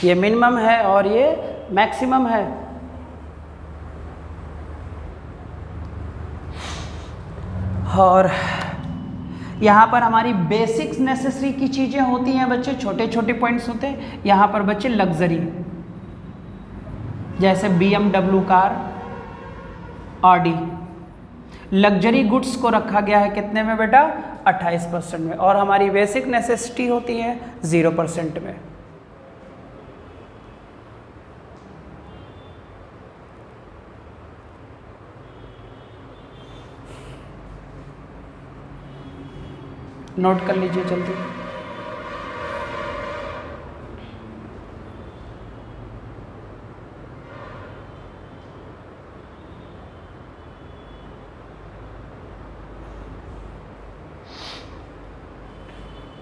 Speaker 1: ये मिनिमम है और ये मैक्सिमम है। और यहाँ पर हमारी बेसिक्स नेसेसरी की चीज़ें होती हैं बच्चे, छोटे छोटे पॉइंट्स होते हैं। यहाँ पर बच्चे लग्जरी, जैसे BMW car, Audi, luxury goods को रखा गया है कितने में बेटा? 28% में। और हमारी बेसिक नेसेसिटी होती है 0% में। नोट कर लीजिए जल्दी।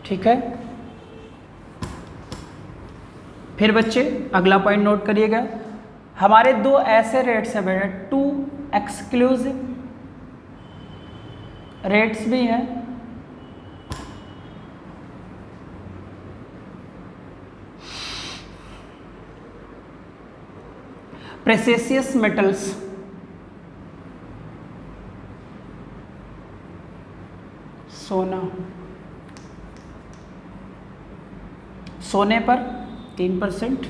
Speaker 1: ठीक है। फिर बच्चे अगला पॉइंट नोट करिएगा, हमारे दो ऐसे रेट्स हैं बेटा, टू एक्सक्लूसिव रेट्स भी हैं, प्रेसियस मेटल्स, सोना, सोने पर 3%,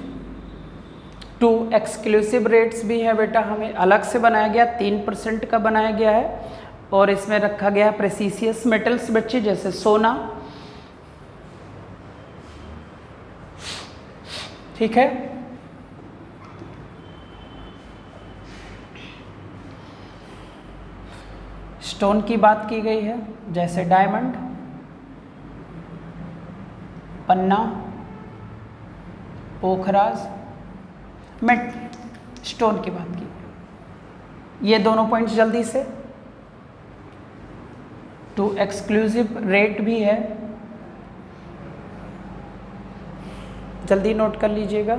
Speaker 1: टू एक्सक्लूसिव रेट्स भी है बेटा, हमें अलग से बनाया गया 3% का बनाया गया है, और इसमें रखा गया है प्रेसियस मेटल्स बच्चे, जैसे सोना, ठीक है। स्टोन की बात की गई है, जैसे डायमंड, पन्ना, पोखराज, मेट, स्टोन की बात की। ये दोनों पॉइंट्स जल्दी से, टू एक्सक्लूसिव रेट भी है, जल्दी नोट कर लीजिएगा।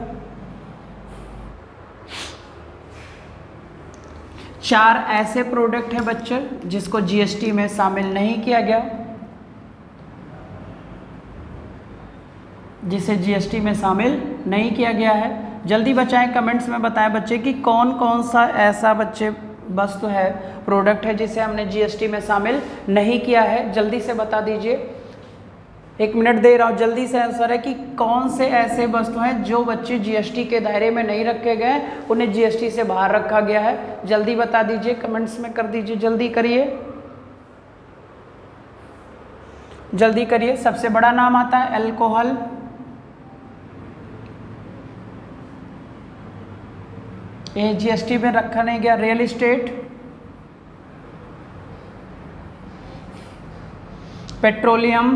Speaker 1: 4 ऐसे प्रोडक्ट है बच्चे जिसको जीएसटी में शामिल नहीं किया गया, जिसे जीएसटी में शामिल नहीं किया गया है। जल्दी बचाएं, कमेंट्स में बताएं बच्चे कि कौन कौन सा ऐसा बच्चे वस्तु है, प्रोडक्ट है जिसे हमने जीएसटी में शामिल नहीं किया है, जल्दी से बता दीजिए। 1 मिनट दे रहा हूँ, जल्दी से आंसर है कि कौन से ऐसे वस्तु हैं जो बच्चे जीएसटी के दायरे में नहीं रखे गए, उन्हें जीएसटी से बाहर रखा गया है, जल्दी बता दीजिए, कमेंट्स में कर दीजिए, जल्दी करिए, जल्दी करिए। सबसे बड़ा नाम आता है अल्कोहल, ये जीएसटी में रखा नहीं गया। Real estate, petroleum,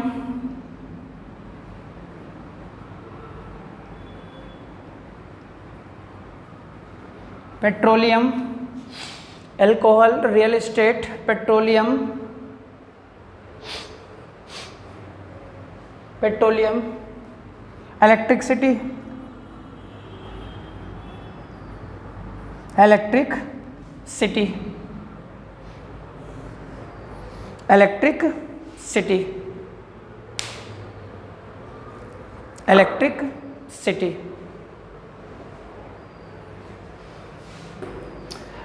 Speaker 1: petroleum, alcohol, real estate, petroleum, petroleum, electricity, electric city, electric city, electric city.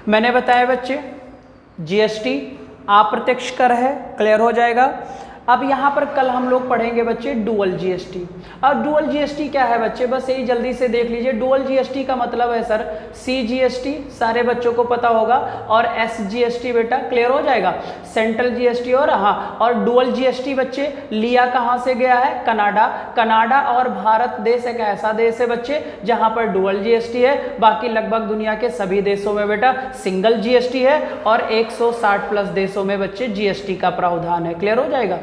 Speaker 1: मैंने बताया बच्चे जीएसटी अप्रत्यक्ष कर है, क्लियर हो जाएगा। अब यहाँ पर कल हम लोग पढ़ेंगे बच्चे डुअल जीएसटी। अब डुअल जीएसटी क्या है बच्चे, बस यही जल्दी से देख लीजिए। डुअल जीएसटी का मतलब है सर सीजीएसटी, सारे बच्चों को पता होगा, और एसजीएसटी बेटा क्लियर हो जाएगा, सेंट्रल जीएसटी। और हाँ, और डुअल जीएसटी बच्चे लिया कहाँ से गया है, कनाडा। कनाडा और भारत देश एक ऐसा देश है बच्चे जहाँ पर डुअल जीएसटी है, बाकी लगभग दुनिया के सभी देशों में बेटा सिंगल जीएसटी है, और 160 प्लस देशों में बच्चे जीएसटी का प्रावधान है, क्लियर हो जाएगा।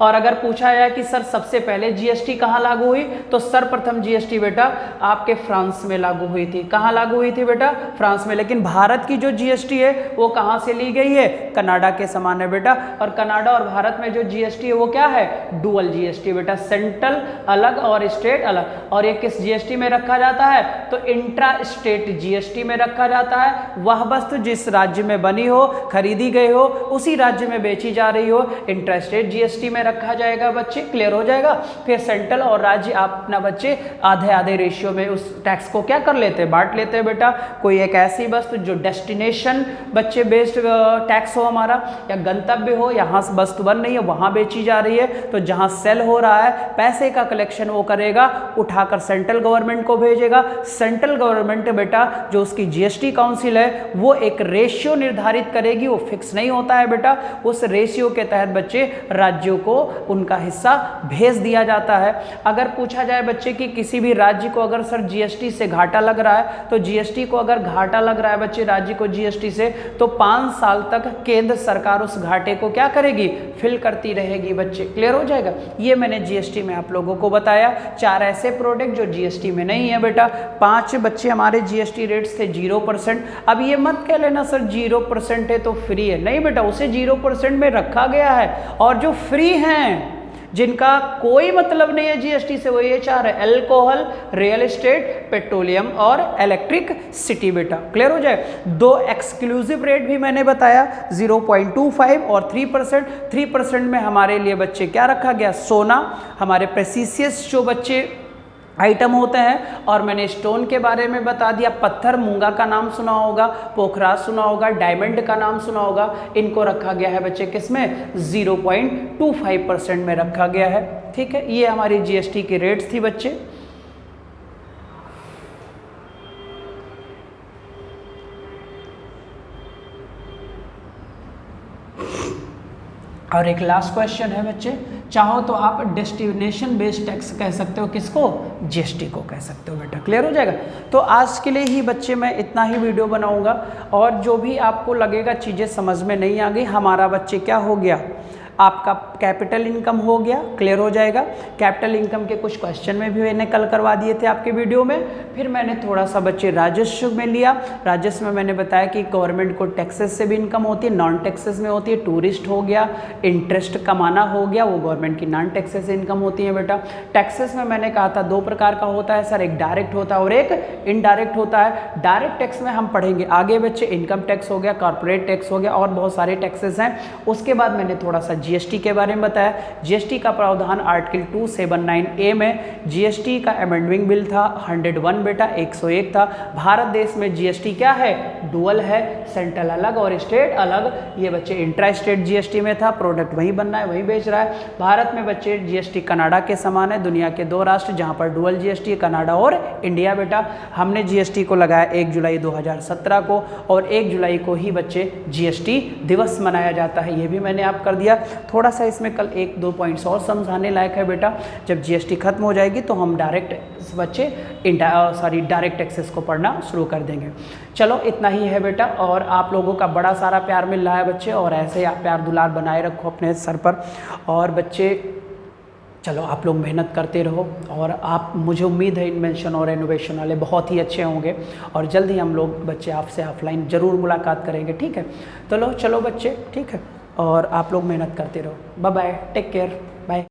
Speaker 1: और अगर पूछा जाए कि सर सबसे पहले जीएसटी कहाँ लागू हुई, तो सर्वप्रथम जीएसटी बेटा आपके फ्रांस में लागू हुई थी। कहाँ लागू हुई थी बेटा, फ्रांस में। लेकिन भारत की जो जीएसटी है वो कहाँ से ली गई है, कनाडा के समान है बेटा। और कनाडा और भारत में जो जीएसटी है वो क्या है, डुअल जीएसटी बेटा, सेंट्रल अलग और स्टेट अलग। और ये किस जीएसटी में रखा जाता है, तो इंट्रा स्टेट जीएसटी में रखा जाता है। वह वस्तु जिस राज्य में बनी हो, खरीदी गई हो, उसी राज्य में बेची जा रही हो, इंट्रा स्टेट जीएसटी में रखा जाएगा बच्चे, क्लियर हो जाएगा। फिर सेंट्रल और राज्य अपना बच्चे आधे आधे रेशियो में उस टैक्स को क्या कर लेते हैं, बांट लेते हैं बेटा। कोई एक ऐसी वस्तु जो डेस्टिनेशन बच्चे बेस्ड टैक्स हो हमारा, या गंतव्य हो, यहाँ से वस्तु बन रही है वहाँ बेची जा रही है, तो जहाँ सेल हो रहा है पैसे का कलेक्शन वो करेगा, उठाकर सेंट्रल गवर्नमेंट को भेजेगा। सेंट्रल गवर्नमेंट बेटा जो उसकी जीएसटी काउंसिल है वो एक रेशियो निर्धारित करेगी, वो फिक्स नहीं होता है बेटा। उस रेशियो के तहत बच्चे राज्यों को उनका हिस्सा भेज दिया जाता है। अगर पूछा जाए बच्चे कि किसी भी राज्य को अगर सर जीएसटी से घाटा लग रहा है, तो जीएसटी को अगर घाटा लग रहा है बच्चे राज्य को जीएसटी से, तो 5 साल तक केंद्र सरकार उस घाटे को क्या करेगी, फिल करती रहेगी बच्चे, क्लियर हो जाएगा। ये मैंने जीएसटी में आप लोगों को बताया। 4 ऐसे प्रोडक्ट जो जीएसटी में नहीं है बेटा। 5 बच्चे हमारे जीएसटी रेट्स थे 0%। अब ये मत कह लेना सर 0% है तो फ्री है, नहीं बेटा, उसे 0% में रखा गया है। और जो फ्री हैं जिनका कोई मतलब नहीं है जीएसटी से, वो ये चार है, अल्कोहल, रियल एस्टेट, पेट्रोलियम और इलेक्ट्रिक सिटी बेटा। क्लियर हो जाए। दो एक्सक्लूसिव रेट भी मैंने बताया 0.25 और 3%। 3% में हमारे लिए बच्चे क्या रखा गया, सोना, हमारे प्रेसिशियस जो बच्चे आइटम होते हैं, और मैंने स्टोन के बारे में बता दिया, पत्थर, मूंगा का नाम सुना होगा, पोखराज सुना होगा, डायमंड का नाम सुना होगा, इनको रखा गया है बच्चे किसमें, 0.25% में रखा गया है। ठीक है, ये हमारी जीएसटी की रेट्स थी बच्चे। और एक लास्ट क्वेश्चन है बच्चे, चाहो तो आप डेस्टिनेशन बेस्ड टैक्स कह सकते हो, किसको, जीएसटी को कह सकते हो बेटा। क्लियर हो जाएगा। तो आज के लिए ही बच्चे मैं इतना ही वीडियो बनाऊंगा, और जो भी आपको लगेगा चीज़ें समझ में नहीं आ गई, हमारा बच्चे क्या हो गया, आपका कैपिटल इनकम हो गया। क्लियर हो जाएगा। कैपिटल इनकम के कुछ क्वेश्चन में भी मैंने कल करवा दिए थे आपके वीडियो में। फिर मैंने थोड़ा सा बच्चे राजस्व में लिया। राजस्व में मैंने बताया कि गवर्नमेंट को टैक्सेस से भी इनकम होती है, नॉन टैक्सेस में होती है। टूरिस्ट हो गया, इंटरेस्ट कमाना हो गया, वो गवर्नमेंट की नॉन टैक्सेस से इनकम होती है बेटा। टैक्सेस में मैंने कहा था दो प्रकार का होता है सर, एक डायरेक्ट होता है और एक इनडायरेक्ट होता है। डायरेक्ट टैक्स में हम पढ़ेंगे आगे बच्चे, इनकम टैक्स हो गया, कॉर्पोरेट टैक्स हो गया, और बहुत सारे टैक्सेस हैं। उसके बाद मैंने थोड़ा सा जीएसटी के बारे में बताया। जीएसटी का प्रावधान आर्टिकल 279A में जीएसटी का अमेंडमेंट बिल था 101 बेटा, 101 था। भारत देश में जीएसटी क्या है, डुअल है, सेंट्रल अलग और स्टेट अलग। ये बच्चे इंट्रा स्टेट जीएसटी में था, प्रोडक्ट वहीं बनना है वहीं बेच रहा है। भारत में बच्चे जीएसटी कनाडा के समान है, दुनिया के दो राष्ट्र जहां पर डुअल जीएसटी है, कनाडा और इंडिया बेटा। हमने जीएसटी को लगाया 1 जुलाई 2017 को, और 1 जुलाई को ही बच्चे जीएसटी दिवस मनाया जाता है। ये भी मैंने आप कर दिया। थोड़ा सा इसमें कल 1-2 पॉइंट्स और समझाने लायक है बेटा। जब जीएसटी खत्म हो जाएगी तो हम डायरेक्ट बच्चे डायरेक्ट टैक्सेस को पढ़ना शुरू कर देंगे। चलो इतना ही है बेटा, और आप लोगों का बड़ा सारा प्यार मिल रहा है बच्चे, और ऐसे ही आप प्यार दुलार बनाए रखो अपने सर पर। और बच्चे चलो आप लोग मेहनत करते रहो, और आप, मुझे उम्मीद है इन्वेंशन और इनोवेशन वाले बहुत ही अच्छे होंगे, और जल्द ही हम लोग बच्चे आपसे ऑफलाइन ज़रूर मुलाकात करेंगे। ठीक है, चलो बच्चे, ठीक है, और आप लोग मेहनत करते रहो। Bye bye, take care.